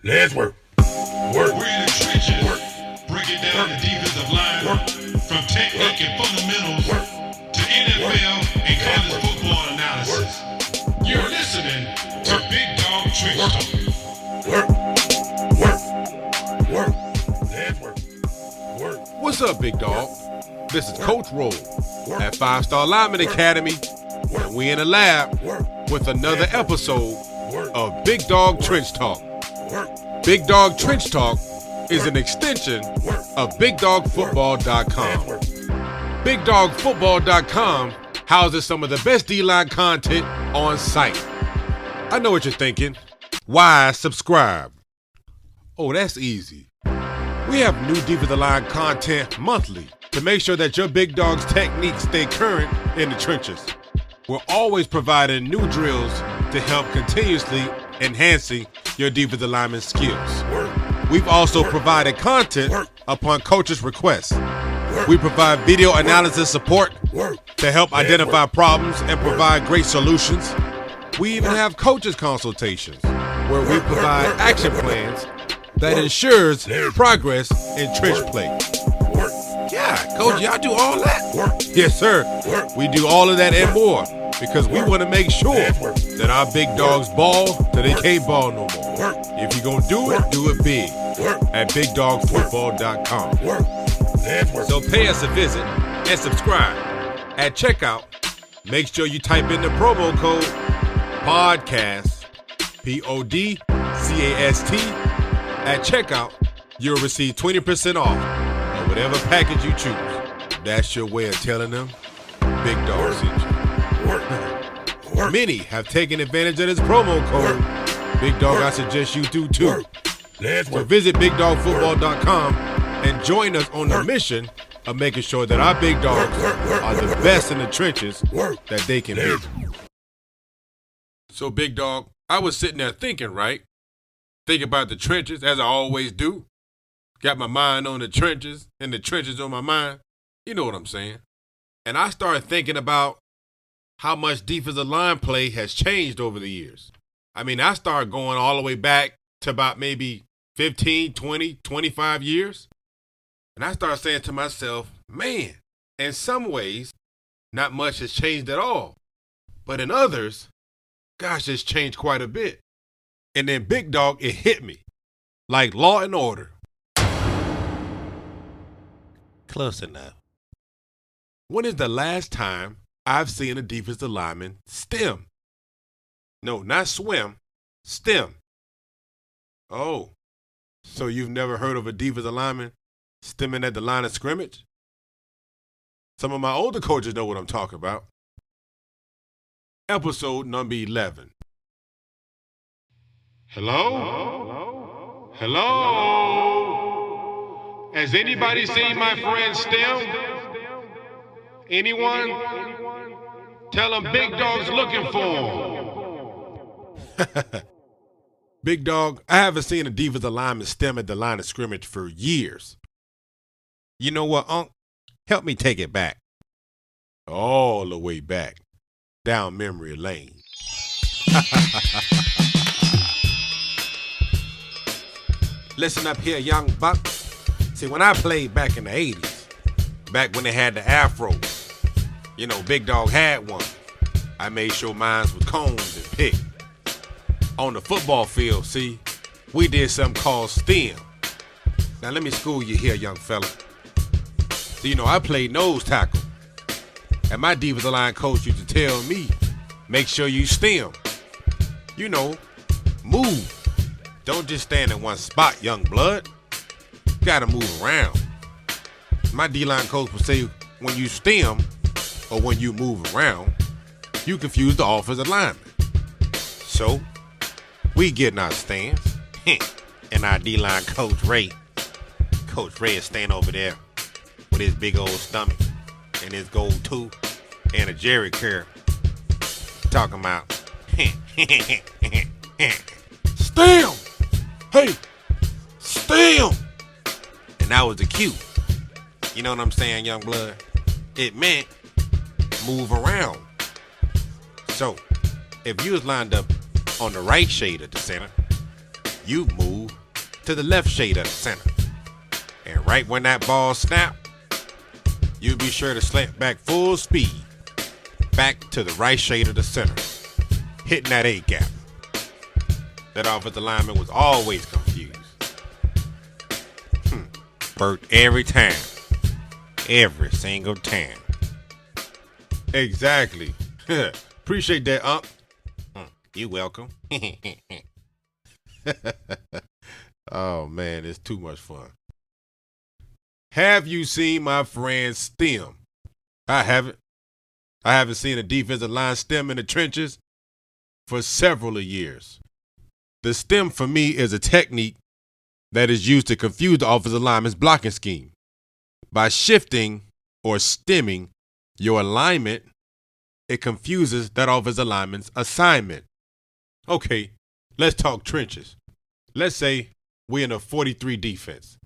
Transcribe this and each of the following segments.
Let's work. We're in the trenches. Break it down the defensive line. From technique and fundamentals to NFL and college football analysis. You're listening to Big Dog Trench Talk. Work. Let's work. What's up, Big Dog? This is Coach Roll at 5-Star Linemen Academy, and we in the lab with another episode of Big Dog Trench Talk. Big Dog Trench Talk is an extension of BigDogFootball.com. BigDogFootball.com houses some of the best D-line content on site. I know what you're thinking. Why subscribe? Oh, that's easy. We have new defensive line content monthly to make sure that your Big Dog's techniques stay current in the trenches. We're always providing new drills to help continuously enhancing your defensive lineman skills. We've also provided content upon coaches' requests. We provide video analysis support to help identify problems and provide great solutions. We even have coaches consultations where we provide action plans that ensures progress in trench play. Yeah, Coach, y'all do all that? Yes, sir. We do all of that and more because we want to make sure that our big dogs ball till they can't ball no more. If you're going to do it big at BigDogFootball.com. So pay us a visit and subscribe. At checkout, make sure you type in the promo code PODCAST, PODCAST. At checkout, you'll receive 20% off of whatever package you choose. That's your way of telling them Big Dog sent you. Many have taken advantage of this promo code. Big Dog, I suggest you do too. So visit BigDogFootball.com and join us on the mission of making sure that our big dogs are the best in the trenches that they can be. So, Big Dog, I was sitting there thinking, right? Thinking about the trenches, as I always do. Got my mind on the trenches and the trenches on my mind. You know what I'm saying. And I started thinking about how much defensive line play has changed over the years. I mean, I started going all the way back to about maybe 15, 20, 25 years. And I started saying to myself, man, in some ways, not much has changed at all. But in others, gosh, it's changed quite a bit. And then, Big Dog, it hit me like Law and Order. Close enough. When is the last time I've seen a defensive lineman stem? No, not swim, stem. Oh, so you've never heard of a defensive lineman stemming at the line of scrimmage? Some of my older coaches know what I'm talking about. Episode number 11. Hello? Hello? Has anybody seen my friend Stem? Anyone? Tell him Big Dog's looking for him. Big Dog, I haven't seen a defensive lineman stem at the line of scrimmage for years. You know what, Unc? Help me take it back. All the way back. Down memory lane. Listen up here, young buck. See, when I played back in the 80s, back when they had the afros, you know, Big Dog had one. I made sure mine was combs and picked. On the football field, see, we did something called stem. Now, let me school you here, young fella. So, you know, I played nose tackle. And my defensive line coach used to tell me, make sure you stem. You know, move. Don't just stand in one spot, young blood. You gotta move around. My D-line coach would say, when you stem or when you move around, you confuse the offensive lineman. So, we getting our stands. And our D-line Coach Ray is standing over there with his big old stomach and his gold tooth and a Jerry curl. Talking about, stem! Hey, stem! And that was the cue. You know what I'm saying, young blood? It meant move around. So, if you was lined up on the right shade of the center, you move to the left shade of the center. And right when that ball snap, you be sure to slant back full speed back to the right shade of the center, hitting that A gap. That offensive lineman was always confused. Worked every time. Every single time. Exactly. Appreciate that, Unc. You welcome. Oh, man, it's too much fun. Have you seen my friend Stem? I haven't. I haven't seen a defensive line stem in the trenches for several years. The stem for me is a technique that is used to confuse the offensive lineman's blocking scheme. By shifting or stemming your alignment, it confuses that offensive lineman's assignment. Okay, let's talk trenches. Let's say we're in a 43 defense.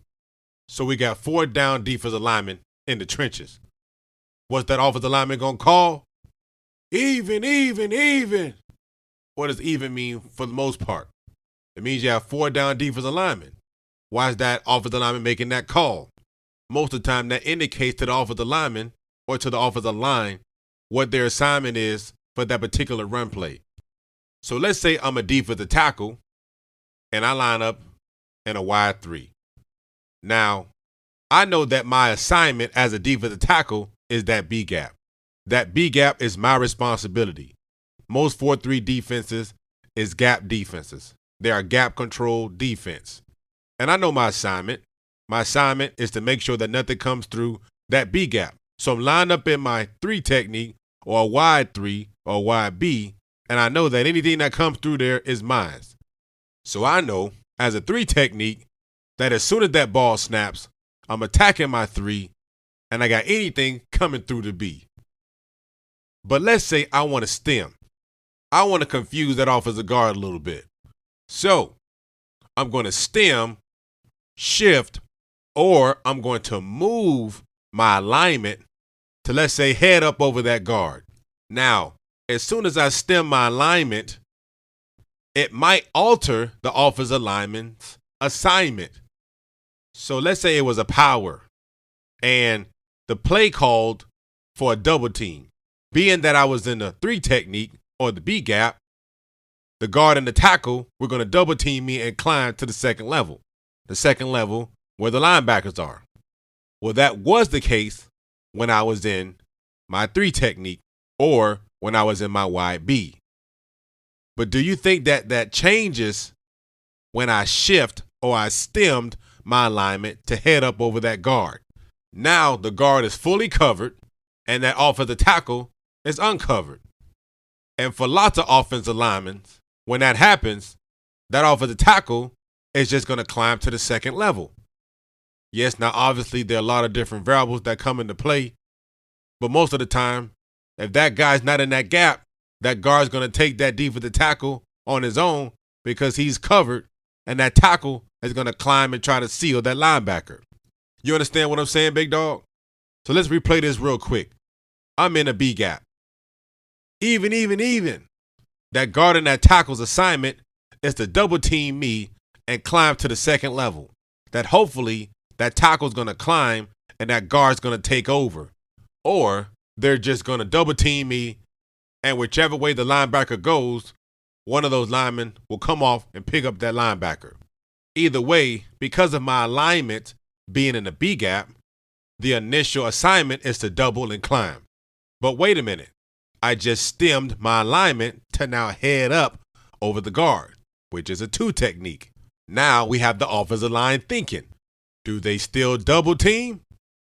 So we got 4 down defensive linemen in the trenches. What's that offensive lineman going to call? Even, even, even. What does even mean for the most part? It means you have 4 down defensive linemen. Why is that offensive lineman making that call? Most of the time, that indicates to the offensive lineman or to the offensive line what their assignment is for that particular run play. So let's say I'm a defensive tackle and I line up in a wide 3. Now, I know that my assignment as a defensive tackle is that B gap. That B gap is my responsibility. Most 4-3 defenses is gap defenses. They are gap control defense. And I know my assignment. My assignment is to make sure that nothing comes through that B gap. So I'm lined up in my 3 technique or a wide 3 or wide B, and I know that anything that comes through there is mine. So I know as a 3 technique that as soon as that ball snaps, I'm attacking my 3 and I got anything coming through the B. But let's say I want to stem. I want to confuse that offensive guard a little bit. So I'm going to stem, shift, or I'm going to move my alignment to, let's say, head up over that guard. Now, as soon as I stem my alignment, it might alter the offensive lineman's assignment. So let's say it was a power and the play called for a double team. Being that I was in the 3 technique or the B gap, the guard and the tackle were going to double team me and climb to the second level. The second level where the linebackers are. Well, that was the case when I was in my 3 technique or when I was in my wide B. But do you think that that changes when I shift or I stemmed my alignment to head up over that guard? Now the guard is fully covered and that offensive tackle is uncovered. And for lots of offensive linemen, when that happens, that offensive tackle is just going to climb to the second level. Yes, now obviously there are a lot of different variables that come into play, but most of the time, if that guy's not in that gap, that guard's going to take that defensive tackle on his own because he's covered, and that tackle is going to climb and try to seal that linebacker. You understand what I'm saying, big dog? So let's replay this real quick. I'm in a B gap. Even. That guard and that tackle's assignment is to double team me and climb to the second level. That hopefully that tackle's going to climb and that guard's going to take over. Or they're just going to double team me, and whichever way the linebacker goes, one of those linemen will come off and pick up that linebacker. Either way, because of my alignment being in the B gap, the initial assignment is to double and climb. But wait a minute. I just stemmed my alignment to now head up over the guard, which is a 2 technique. Now we have the offensive line thinking. Do they still double team?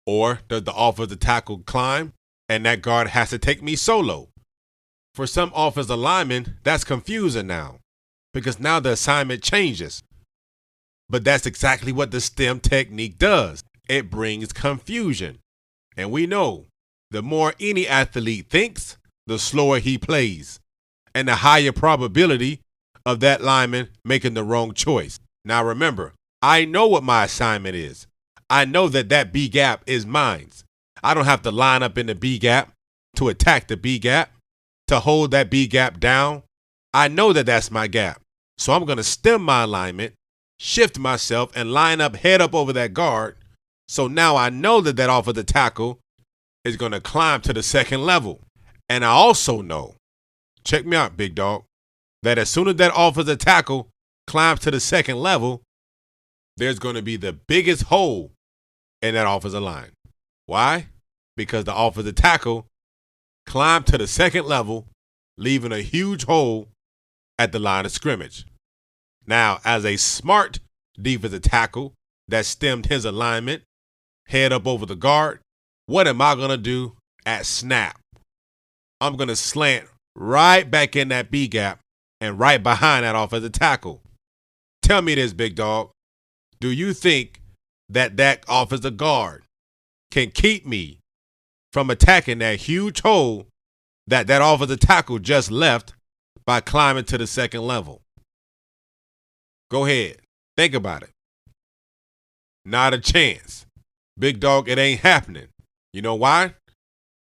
Or does the offensive tackle climb and that guard has to take me solo? For some offensive linemen, that's confusing now because now the assignment changes. But that's exactly what the stem technique does. It brings confusion. And we know the more any athlete thinks, the slower he plays, and the higher probability of that lineman making the wrong choice. Now remember, I know what my assignment is. I know that that B gap is mine. I don't have to line up in the B gap to attack the B gap, to hold that B gap down. I know that that's my gap. So I'm going to stem my alignment shift myself, and line up head up over that guard. So now I know that that offensive tackle is going to climb to the second level. And I also know, check me out, big dog, that as soon as that offensive tackle climbs to the second level, there's going to be the biggest hole in that offensive line. Why? Because the offensive tackle climbed to the second level, leaving a huge hole at the line of scrimmage. Now, as a smart defensive tackle that stemmed his alignment, head up over the guard, what am I going to do at snap? I'm going to slant right back in that B gap and right behind that offensive tackle. Tell me this, big dog. Do you think that that offensive guard can keep me from attacking that huge hole that that offensive tackle just left by climbing to the second level? Go ahead. Think about it. Not a chance. Big dog, it ain't happening. You know why?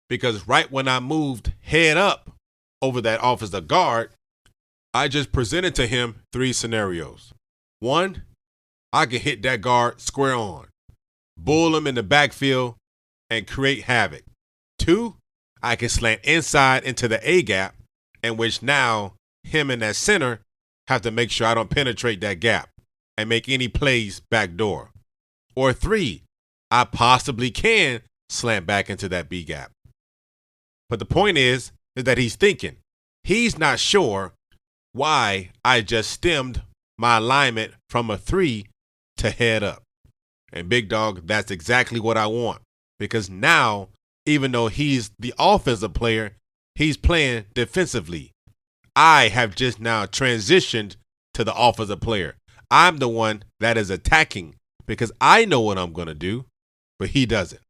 Because right when I moved head up over that offensive guard, I just presented to him 3 scenarios. 1, I can hit that guard square on, bull him in the backfield, and create havoc. 2, I can slant inside into the A gap, in which now him and that center have to make sure I don't penetrate that gap and make any plays backdoor. Or 3, I possibly can slant back into that B gap. But the point is that he's thinking. He's not sure why I just stemmed my alignment from a 3 to head up. And big dog, that's exactly what I want. Because now, even though he's the offensive player, he's playing defensively. I have just now transitioned to the offensive player. I'm the one that is attacking because I know what I'm going to do, but he doesn't.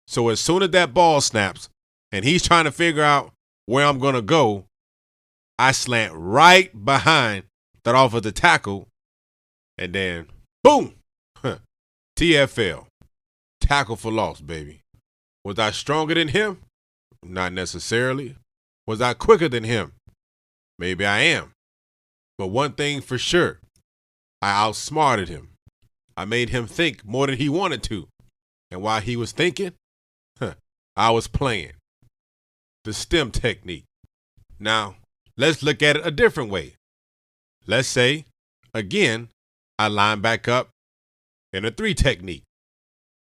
So as soon as that ball snaps and he's trying to figure out where I'm going to go, I slant right behind that offensive tackle, and then boom, TFL, tackle for loss, baby. Was I stronger than him? Not necessarily. Was I quicker than him? Maybe I am. But one thing for sure, I outsmarted him. I made him think more than he wanted to. And while he was thinking, I was playing. The stem technique. Now, let's look at it a different way. Let's say, again, I line back up in a 3 technique.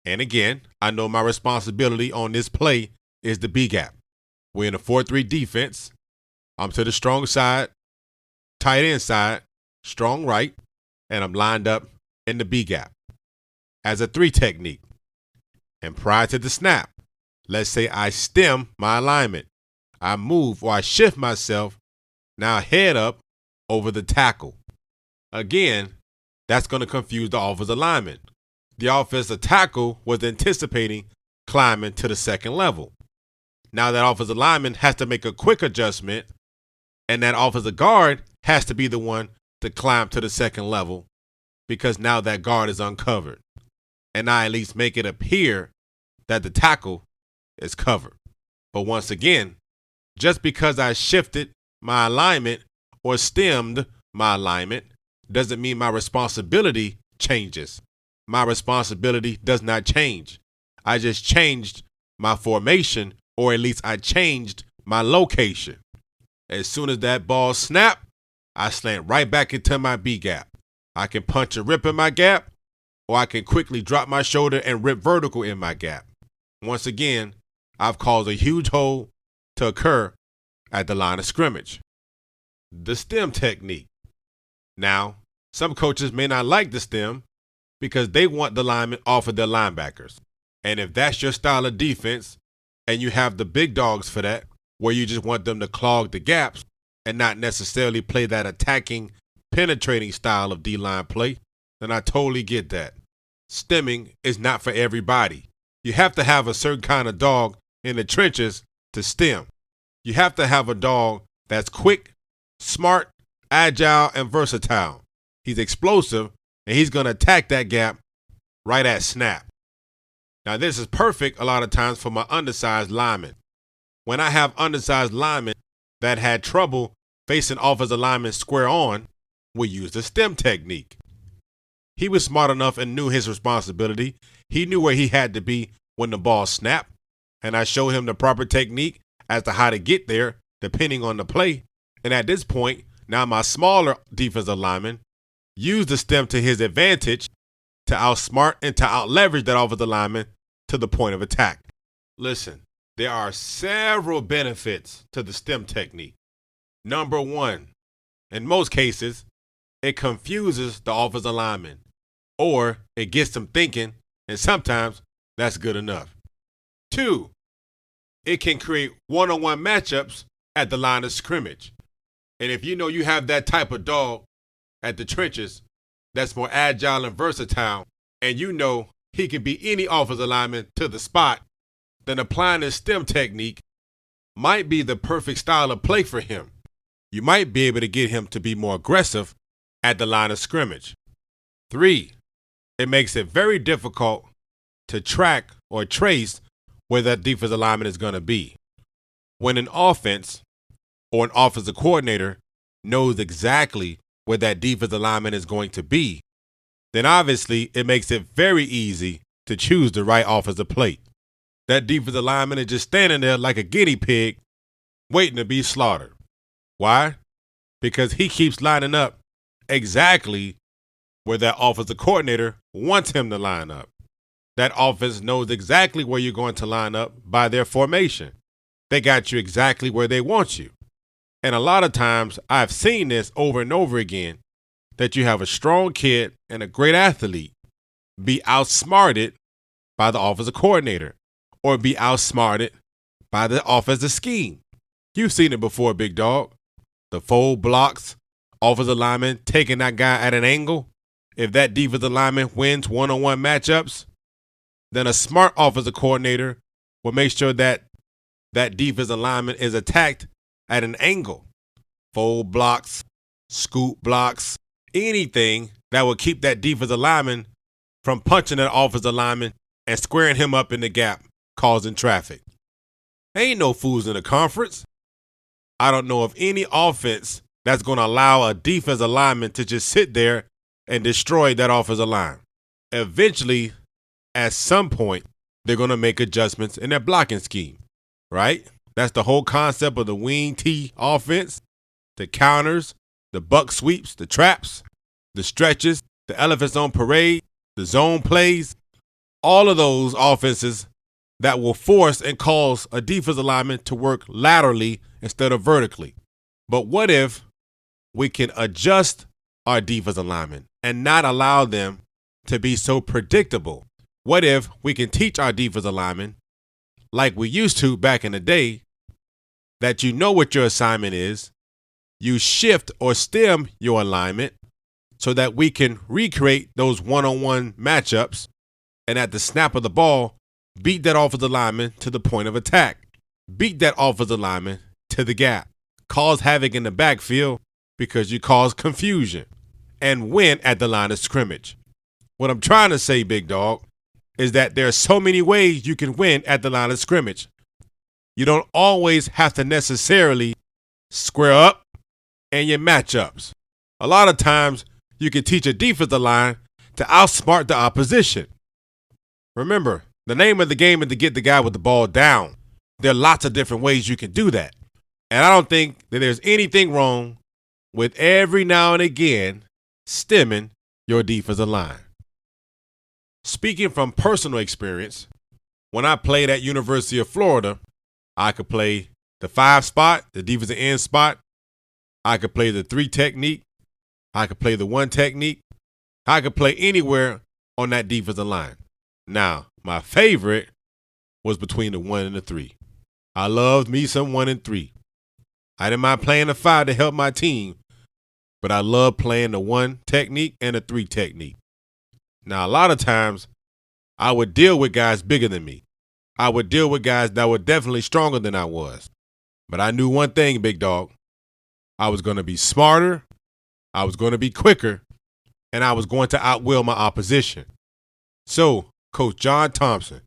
And again, I know my responsibility on this play is the B gap. We're in a 4-3 defense. I'm to the strong side, tight end side, strong right, and I'm lined up in the B gap as a 3 technique. And prior to the snap, let's say I stem my alignment. I move or I shift myself now head up over the tackle. Again, that's going to confuse the offensive lineman. The offensive tackle was anticipating climbing to the second level. Now that offensive lineman has to make a quick adjustment, and that offensive guard has to be the one to climb to the second level because now that guard is uncovered. And I at least make it appear that the tackle is covered. But once again, just because I shifted my alignment or stemmed my alignment doesn't mean my responsibility changes. My responsibility does not change. I just changed my formation, or at least I changed my location. As soon as that ball snapped, I slant right back into my B gap. I can punch and rip in my gap, or I can quickly drop my shoulder and rip vertical in my gap. Once again, I've caused a huge hole to occur at the line of scrimmage. The stem technique. Now, some coaches may not like the stem because they want the linemen off of their linebackers. And if that's your style of defense and you have the big dogs for that, where you just want them to clog the gaps and not necessarily play that attacking, penetrating style of D-line play, then I totally get that. Stemming is not for everybody. You have to have a certain kind of dog in the trenches to stem. You have to have a dog that's quick, smart, agile, and versatile. He's explosive, and he's going to attack that gap right at snap. Now, this is perfect a lot of times for my undersized linemen. When I have undersized linemen that had trouble facing offensive linemen square on, we use the stem technique. He was smart enough and knew his responsibility. He knew where he had to be when the ball snapped, and I showed him the proper technique as to how to get there depending on the play. And at this point, now my smaller defensive lineman used the stem to his advantage to outsmart and to outleverage that offensive lineman to the point of attack. Listen, there are several benefits to the stem technique. Number one, in most cases, it confuses the offensive lineman, or it gets them thinking, and sometimes that's good enough. Two, it can create one-on-one matchups at the line of scrimmage. And if you know you have that type of dog at the trenches that's more agile and versatile, and you know he can be any offensive lineman to the spot, then applying this stem technique might be the perfect style of play for him. You might be able to get him to be more aggressive at the line of scrimmage. Three, it makes it very difficult to track or trace where that defensive lineman is going to be. When an offense or an offensive coordinator knows exactly where that defensive lineman is going to be, then obviously it makes it very easy to choose the right offensive play. That defensive lineman is just standing there like a guinea pig waiting to be slaughtered. Why? Because he keeps lining up exactly where that offensive coordinator wants him to line up. That offense knows exactly where you're going to line up by their formation. They got you exactly where they want you. And a lot of times I've seen this over and over again, that you have a strong kid and a great athlete be outsmarted by the offensive coordinator or be outsmarted by the offensive scheme. You've seen it before, big dog. The fold blocks, offensive lineman taking that guy at an angle. If that defensive lineman wins one-on-one matchups, then a smart offensive coordinator will make sure that that defensive lineman is attacked at an angle. Fold blocks, scoop blocks, anything that will keep that defensive lineman from punching that offensive lineman and squaring him up in the gap, causing traffic. Ain't no fools in the conference. I don't know of any offense that's going to allow a defensive lineman to just sit there and destroy that offensive line. Eventually, at some point, they're going to make adjustments in their blocking scheme, right? That's the whole concept of the wing T offense, the counters, the buck sweeps, the traps, the stretches, the elephants on parade, the zone plays, all of those offenses that will force and cause a defensive lineman to work laterally instead of vertically. But what if we can adjust our defensive linemen and not allow them to be so predictable? What if we can teach our defensive linemen, like we used to back in the day, that you know what your assignment is, you shift or stem your alignment so that we can recreate those one-on-one matchups and at the snap of the ball, beat that offensive lineman to the point of attack, beat that offensive lineman to the gap, cause havoc in the backfield because you cause confusion, and win at the line of scrimmage. What I'm trying to say, big dog, is that there are so many ways you can win at the line of scrimmage. You don't always have to necessarily square up in your matchups. A lot of times, you can teach a defensive line to outsmart the opposition. Remember, the name of the game is to get the guy with the ball down. There are lots of different ways you can do that. And I don't think that there's anything wrong with every now and again stemming your defensive line. Speaking from personal experience, when I played at University of Florida, I could play the 5 spot, the defensive end spot. I could play the 3 technique. I could play the 1 technique. I could play anywhere on that defensive line. Now, my favorite was between the 1 and the 3. I loved me some 1 and 3. I didn't mind playing the 5 to help my team, but I loved playing the 1 technique and the 3 technique. Now, a lot of times, I would deal with guys bigger than me. I would deal with guys that were definitely stronger than I was. But I knew one thing, big dog. I was going to be smarter, I was going to be quicker, and I was going to outwill my opposition. So, Coach John Thompson,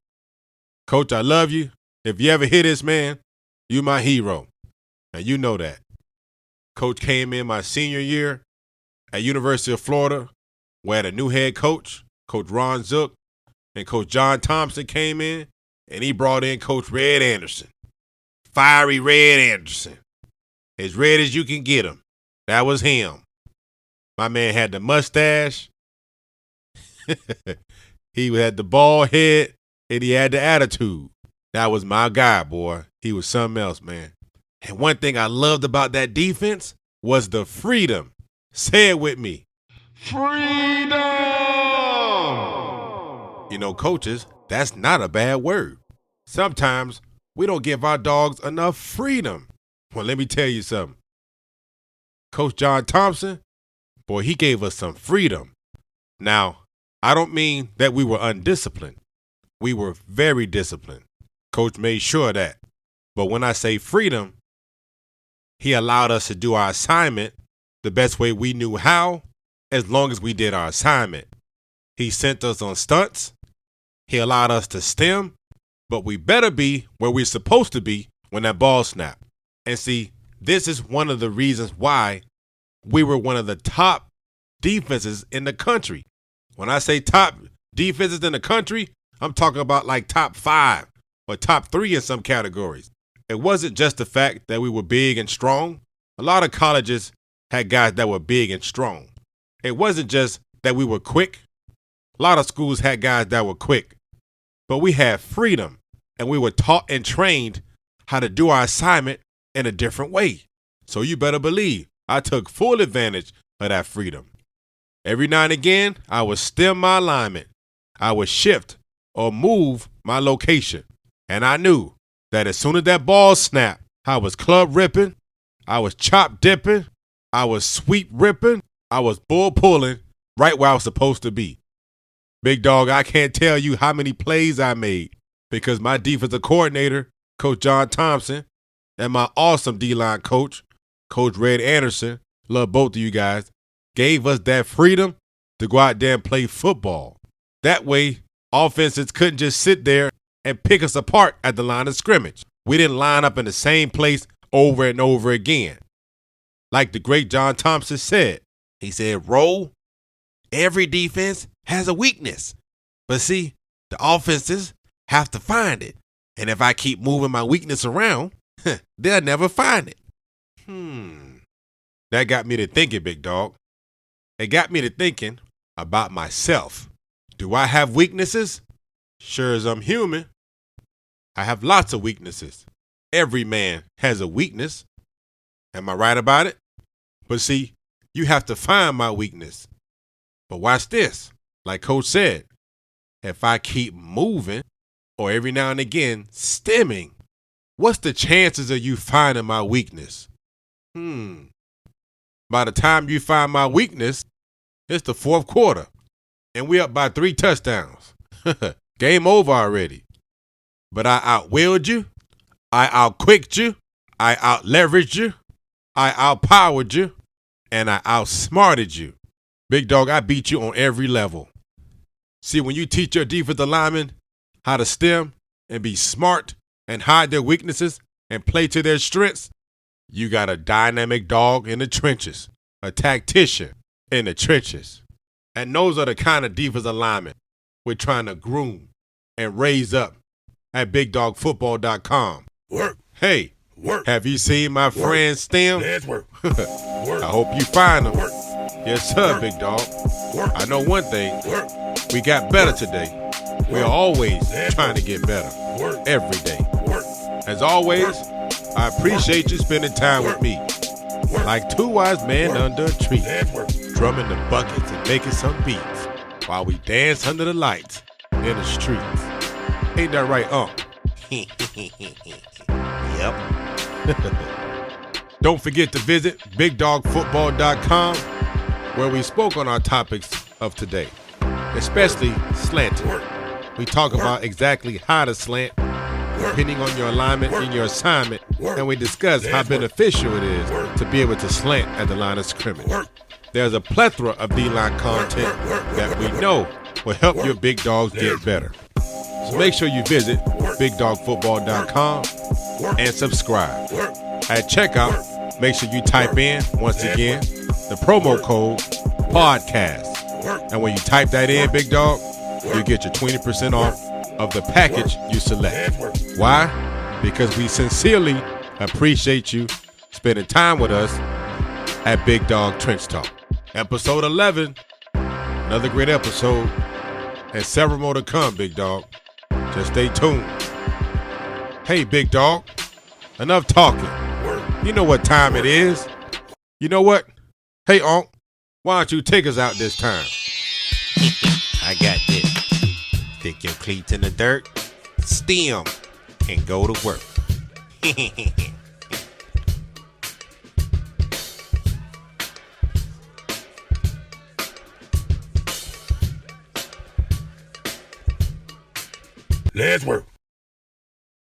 Coach, I love you. If you ever hear this, man, you my hero. And you know that. Coach came in my senior year at University of Florida where the new head coach, Coach Ron Zook, and Coach John Thompson came in, and he brought in Coach Red Anderson. Fiery Red Anderson. As red as you can get him. That was him. My man had the mustache. He had the bald head, and he had the attitude. That was my guy, boy. He was something else, man. And one thing I loved about that defense was the freedom. Say it with me. Freedom! You know, coaches, that's not a bad word. Sometimes we don't give our dogs enough freedom. Well, let me tell you something. Coach John Thompson, boy, he gave us some freedom. Now, I don't mean that we were undisciplined. We were very disciplined. Coach made sure of that. But when I say freedom, he allowed us to do our assignment the best way we knew how, as long as we did our assignment. He sent us on stunts. He allowed us to stem, but we better be where we're supposed to be when that ball snapped. And see, this is one of the reasons why we were one of the top defenses in the country. When I say top defenses in the country, I'm talking about like top 5 or top 3 in some categories. It wasn't just the fact that we were big and strong. A lot of colleges had guys that were big and strong. It wasn't just that we were quick. A lot of schools had guys that were quick. But we had freedom, and we were taught and trained how to do our assignment in a different way. So you better believe I took full advantage of that freedom. Every now and again, I would stem my alignment. I would shift or move my location. And I knew that as soon as that ball snapped, I was club ripping, I was chop dipping, I was sweep ripping, I was bull pulling right where I was supposed to be. Big dog, I can't tell you how many plays I made because my defensive coordinator, Coach John Thompson, and my awesome D-line coach, Coach Red Anderson, love both of you guys, gave us that freedom to go out there and play football. That way, offenses couldn't just sit there and pick us apart at the line of scrimmage. We didn't line up in the same place over and over again. Like the great John Thompson said, he said, "Roll, every defense has a weakness. But see, the offenses have to find it. And if I keep moving my weakness around, they'll never find it." That got me to thinking, big dog. It got me to thinking about myself. Do I have weaknesses? Sure as I'm human, I have lots of weaknesses. Every man has a weakness. Am I right about it? But see, you have to find my weakness. But watch this. Like Coach said, if I keep moving or every now and again stemming, what's the chances of you finding my weakness? By the time you find my weakness, it's the fourth quarter, and we're up by 3 touchdowns. Game over already. But I outwilled you, I outquicked you, I outleveraged you, I outpowered you, and I outsmarted you. Big dog, I beat you on every level. See, when you teach your defensive linemen how to stem and be smart and hide their weaknesses and play to their strengths, you got a dynamic dog in the trenches, a tactician in the trenches. And those are the kind of defensive linemen we're trying to groom and raise up at BigDogFootball.com. Work. Hey, Work. have you seen my friend Stem? Let's work. I hope you find them. Work. Yes, sir, Work. big dog. Work. I know one thing. Work. We got better today. We are always Let's trying to work. get better. Work. Every day. Work. As always, I appreciate you spending time with me. Work. Like 2 wise men under a tree, Let's work. drumming the buckets and making some beats while we dance under the lights in the streets. Ain't that right, Yep. Don't forget to visit BigDogFootball.com, where we spoke on our topics of today, especially slanting. Work. We talk about exactly how to slant, depending on your alignment in your assignment, and we discuss how beneficial it is to be able to slant at the line of scrimmage. There's a plethora of D-line content that we know will help your big dogs get better. So make sure you visit BigDogFootball.com and subscribe. At checkout, make sure you type in, once again, the promo code PODCAST. And when you type that in, big dog, you get your 20% off of the package you select. Why? Because we sincerely appreciate you spending time with us at Big Dog Trench Talk. Episode 11, another great episode, and several more to come, big dog. Just stay tuned. Hey, big dog, enough talking. You know what time it is. You know what? Hey, Unc, why don't you take us out this time? I got this. Stick your cleats in the dirt, stem, and go to work. Let's work.